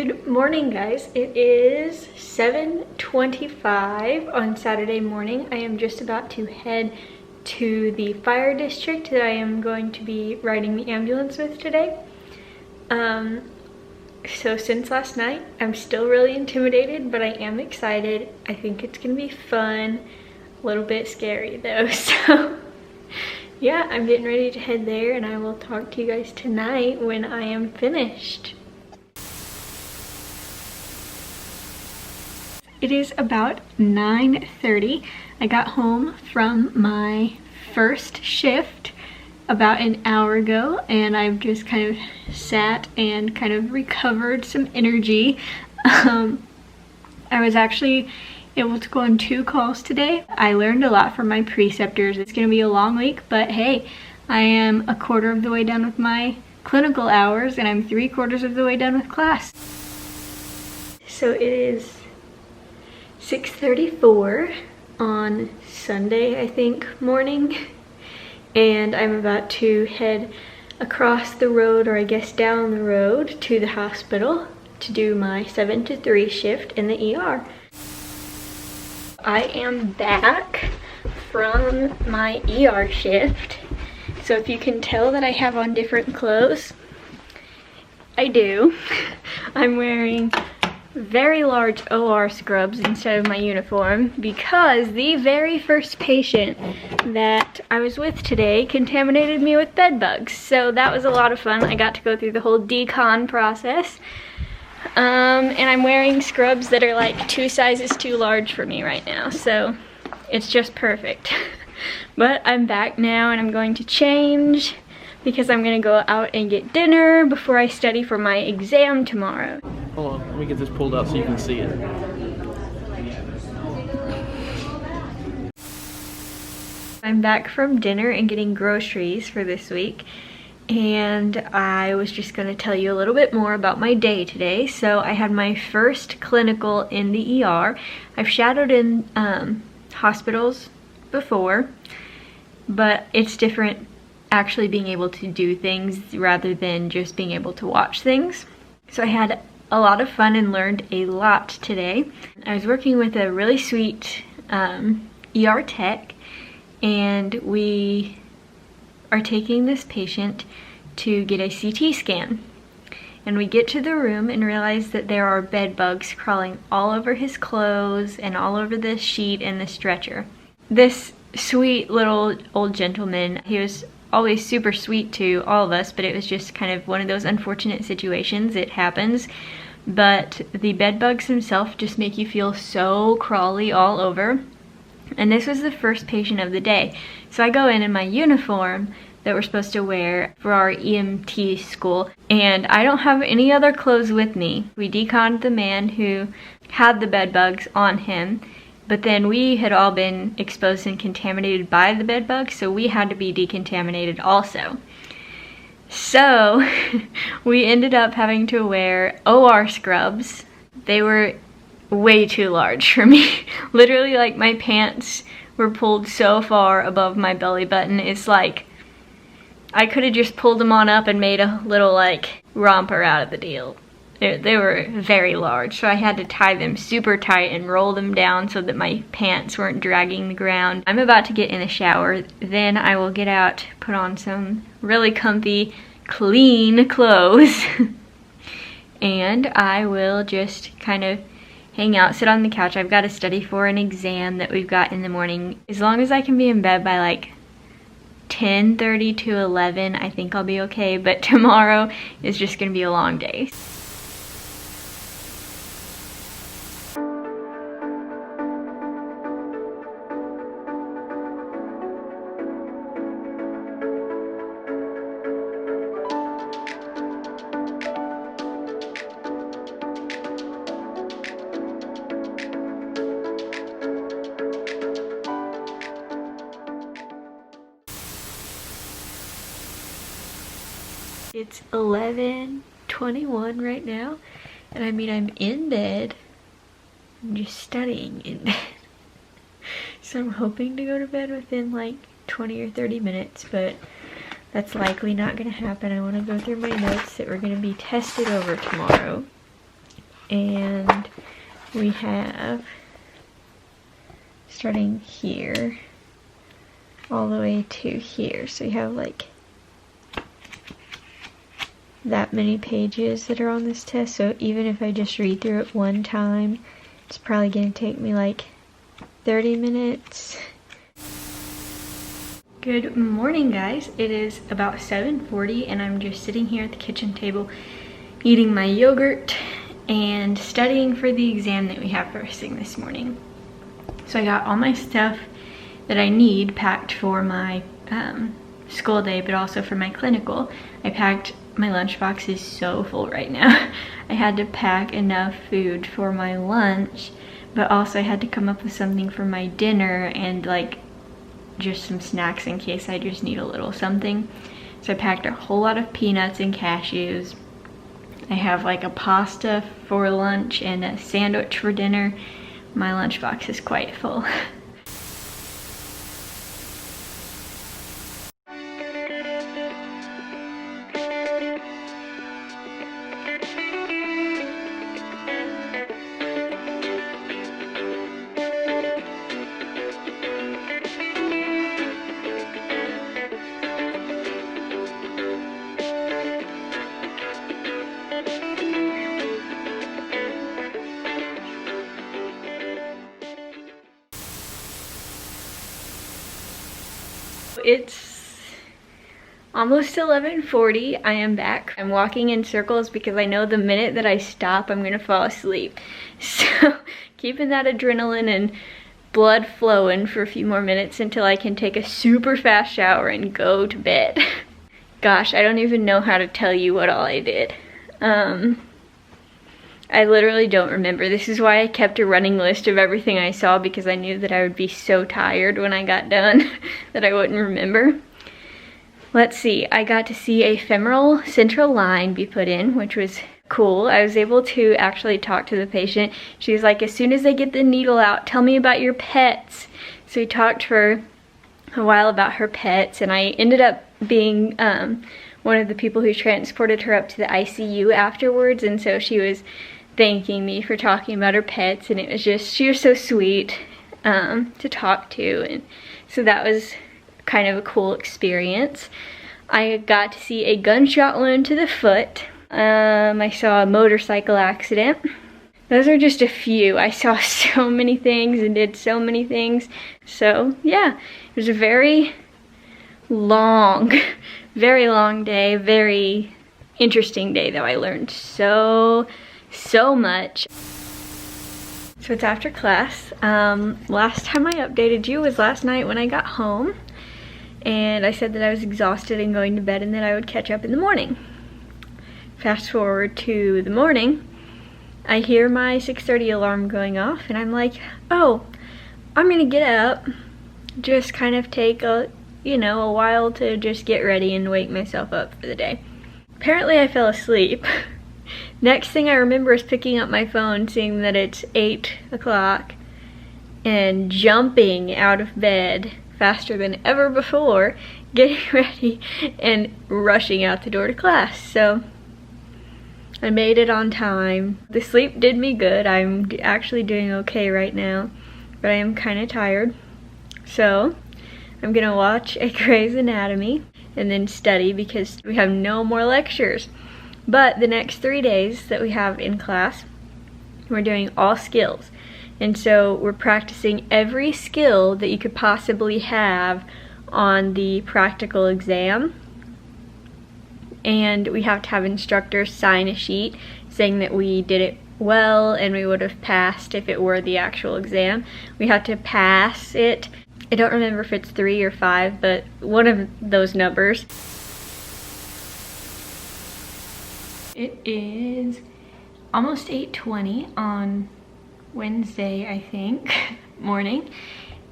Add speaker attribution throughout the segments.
Speaker 1: Good morning, guys. It is 7:25 on Saturday morning. I am just about to head to the fire district that I am going to be riding the ambulance with today. So since last night, I'm still really intimidated, but I am excited. I think it's gonna be fun. A little bit scary though, so yeah, I'm getting ready to head there, and I will talk to you guys tonight when I am finished. It is about 9:30. I got home from my first shift about an hour ago, and I've just kind of sat and kind of recovered some energy. I was actually able to go on 2 calls today. I learned a lot from my preceptors. It's going to be a long week, but hey, I am a quarter of the way done with my clinical hours, and I'm 3/4 of the way done with class. So it is 6:34 on Sunday, I think, morning, and I'm about to head across the road, or I guess down the road, to the hospital to do my 7 to 3 shift in the ER. I am back from my ER shift, so if you can tell that I have on different clothes, I do. I'm wearing very large OR scrubs instead of my uniform because the very first patient that I was with today contaminated me with bed bugs. So that was a lot of fun. I got to go through the whole decon process. And I'm wearing scrubs that are like 2 sizes too large for me right now. So it's just perfect. But I'm back now, and I'm going to change because I'm gonna go out and get dinner before I study for my exam tomorrow.
Speaker 2: Hold on, let me get this pulled out so you can see it.
Speaker 1: I'm back from dinner and getting groceries for this week, and I was just going to tell you a little bit more about my day today. So I had my first clinical in the ER. I've shadowed in hospitals before, but it's different actually being able to do things rather than just being able to watch things. So I had a lot of fun and learned a lot today. I was working with a really sweet ER tech, and we are taking this patient to get a CT scan. And we get to the room and realize that there are bed bugs crawling all over his clothes and all over the sheet and the stretcher. This sweet little old gentleman, he was always super sweet to all of us, but it was just kind of one of those unfortunate situations. It happens. But the bed bugs themselves just make you feel so crawly all over. And this was the first patient of the day. So I go in my uniform that we're supposed to wear for our EMT school, and I don't have any other clothes with me. We deconned the man who had the bed bugs on him, but then we had all been exposed and contaminated by the bed bugs, so we had to be decontaminated also. So we ended up having to wear OR scrubs. They were way too large for me. Literally, like, my pants were pulled so far above my belly button. It's like I could have just pulled them on up and made a little like romper out of the deal. They were very large, so I had to tie them super tight and roll them down so that my pants weren't dragging the ground. I'm about to get in the shower, then I will get out, put on some really comfy, clean clothes, and I will just kind of hang out, sit on the couch. I've got to study for an exam that we've got in the morning. As long as I can be in bed by like 10:30 to 11, I think I'll be okay, but tomorrow is just gonna be a long day. It's 11:21 right now, and I mean, I'm in bed. I'm just studying in bed. So I'm hoping to go to bed within like 20 or 30 minutes, but that's likely not going to happen. I want to go through my notes that we're going to be tested over tomorrow. and we have, starting here all the way to here, so you have like that many pages that are on this test. So even if I just read through it one time, it's probably going to take me like 30 minutes. Good morning, guys. It is about 7:40 and I'm just sitting here at the kitchen table eating my yogurt and studying for the exam that we have first thing this morning. So I got all my stuff that I need packed for my school day, but also for my clinical. I packed, my lunchbox is so full right now. I had to pack enough food for my lunch, but also I had to come up with something for my dinner and like just some snacks in case I just need a little something. So I packed a whole lot of peanuts and cashews. I have like a pasta for lunch and a sandwich for dinner. My lunchbox is quite full. It's almost 11:40. I am back. I'm walking in circles because I know the minute that I stop, I'm gonna fall asleep. So keeping that adrenaline and blood flowing for a few more minutes until I can take a super fast shower and go to bed. Gosh, I don't even know how to tell you what all I did. I literally don't remember. This is why I kept a running list of everything I saw, because I knew that I would be so tired when I got done that I wouldn't remember. Let's see, I got to see a femoral central line be put in, which was cool. I was able to actually talk to the patient. She was like, as soon as they get the needle out, tell me about your pets. So we talked for a while about her pets, and I ended up being one of the people who transported her up to the ICU afterwards, and so she was thanking me for talking about her pets, and it was just, she was so sweet to talk to, and so that was kind of a cool experience. I got to see a gunshot wound to the foot. I saw a motorcycle accident. Those are just a few. I saw so many things and did so many things. So yeah, it was a very long day, very interesting day though. I learned so much. So it's after class. Last time I updated you was last night when I got home, and I said that I was exhausted and going to bed and that I would catch up in the morning. Fast forward to the morning, I hear my 6:30 alarm going off and I'm like, oh, I'm gonna get up, just kind of take a while to just get ready and wake myself up for the day. Apparently I fell asleep. Next thing I remember is picking up my phone, seeing that it's 8 o'clock, and jumping out of bed faster than ever before, getting ready and rushing out the door to class. So I made it on time. The sleep did me good. I'm actually doing okay right now, but I am kind of tired. So I'm gonna watch a Grey's Anatomy and then study because we have no more lectures. But the next 3 days that we have in class, we're doing all skills. And so we're practicing every skill that you could possibly have on the practical exam. And we have to have instructors sign a sheet saying that we did it well and we would have passed if it were the actual exam. We have to pass it. I don't remember if it's 3 or 5, but one of those numbers. It is almost 8:20 on Wednesday, I think, morning,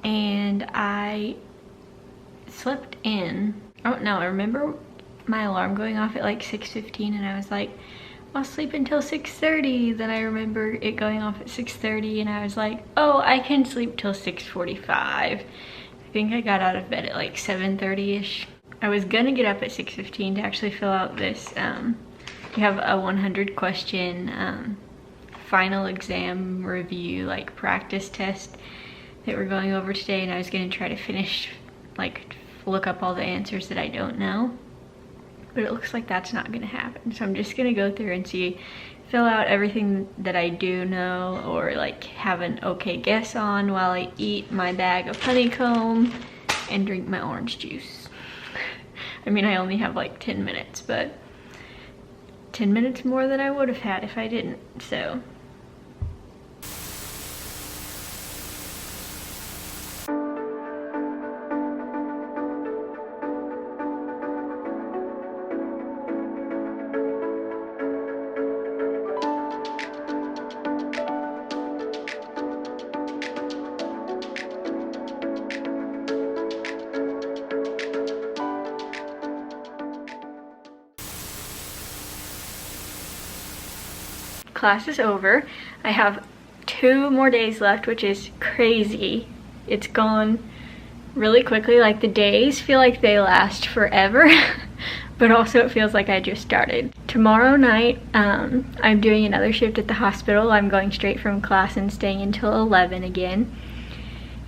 Speaker 1: and I slept in. Oh no, I remember my alarm going off at like 6:15 and I was like, I'll sleep until 6:30. Then I remember it going off at 6:30 and I was like, oh, I can sleep till 6:45. I think I got out of bed at like 7:30ish. I was gonna get up at 6:15 to actually fill out this, you have a 100 question final exam review, like practice test that we're going over today, and I was gonna try to finish, like look up all the answers that I don't know. But it looks like that's not gonna happen. So I'm just gonna go through and fill out everything that I do know or like have an okay guess on while I eat my bag of honeycomb and drink my orange juice. I mean, I only have like 10 minutes, but 10 minutes more than I would have had if I didn't, so. Class is over. I have 2 more days left, which is crazy. It's gone really quickly. Like, the days feel like they last forever, but also it feels like I just started. Tomorrow night, I'm doing another shift at the hospital. I'm going straight from class and staying until 11 again.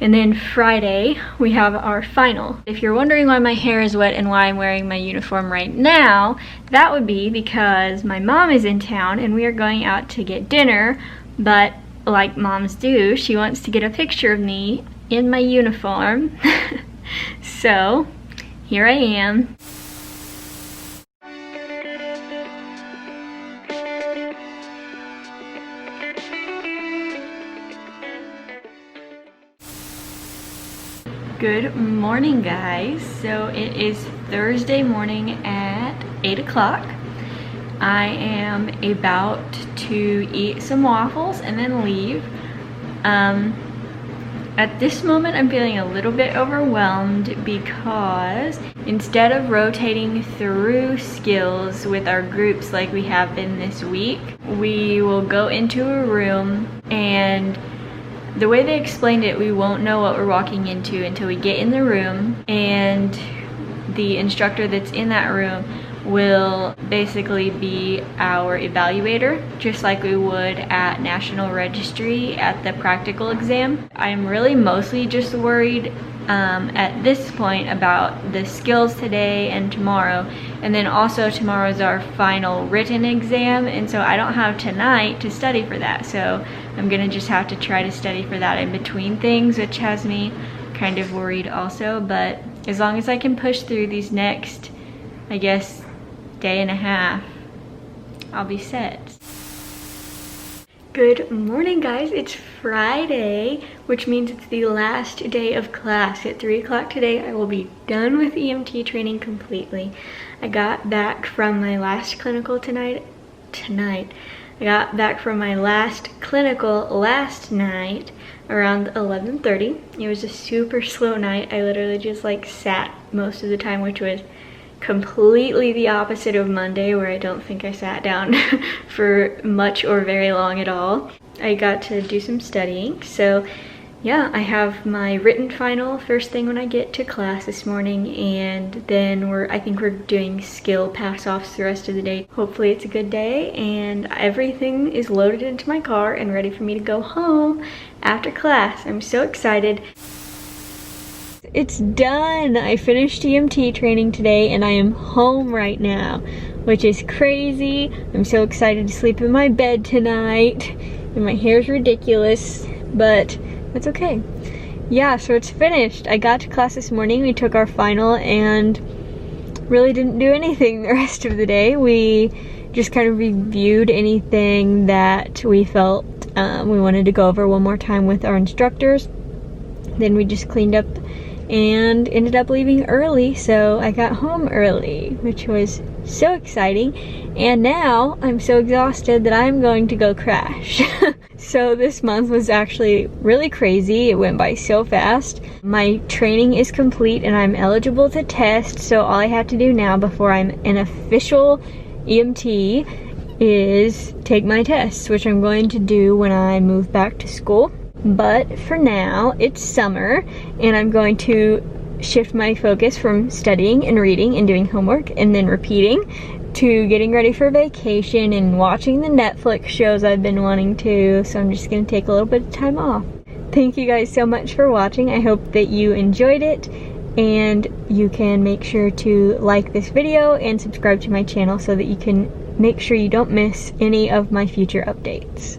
Speaker 1: And then Friday, we have our final. If you're wondering why my hair is wet and why I'm wearing my uniform right now, that would be because my mom is in town and we are going out to get dinner, but like moms do, she wants to get a picture of me in my uniform. So, here I am. Good morning, guys. So it is Thursday morning at 8 o'clock. I am about to eat some waffles and then leave. At this moment, I'm feeling a little bit overwhelmed because instead of rotating through skills with our groups like we have been this week, we will go into a room, and the way they explained it, we won't know what we're walking into until we get in the room, and the instructor that's in that room will basically be our evaluator, just like we would at National Registry at the practical exam. I'm really mostly just worried at this point about the skills today and tomorrow, and then also tomorrow's our final written exam, and so I don't have tonight to study for that, so I'm gonna just have to try to study for that in between things, which has me kind of worried also. But as long as I can push through these next, I guess, day and a half, I'll be set. Good morning, guys. It's Friday, which means it's the last day of class. At 3 o'clock today, I will be done with EMT training completely. I got back from my last clinical tonight. I got back from my last clinical last night around 11:30. It was a super slow night. I literally just like sat most of the time, which was completely the opposite of Monday, where I don't think I sat down for much or very long at all. I got to do some studying, so yeah, I have my written final first thing when I get to class this morning, and then I think we're doing skill pass-offs the rest of the day. Hopefully it's a good day, and everything is loaded into my car and ready for me to go home after class. I'm so excited. It's done! I finished EMT training today and I am home right now, which is crazy. I'm so excited to sleep in my bed tonight, and my hair's ridiculous, but that's okay. Yeah, so it's finished. I got to class this morning, we took our final, and really didn't do anything the rest of the day. We just kind of reviewed anything that we felt we wanted to go over one more time with our instructors. Then we just cleaned up and ended up leaving early, so I got home early, which was so exciting. And now I'm so exhausted that I'm going to go crash. So this month was actually really crazy. It went by so fast. My training is complete and I'm eligible to test, so all I have to do now before I'm an official EMT is take my tests, which I'm going to do when I move back to school. But for now, it's summer, and I'm going to shift my focus from studying and reading and doing homework and then repeating to getting ready for vacation and watching the Netflix shows I've been wanting to, so I'm just gonna take a little bit of time off. Thank you guys so much for watching. I hope that you enjoyed it, and you can make sure to like this video and subscribe to my channel so that you can make sure you don't miss any of my future updates.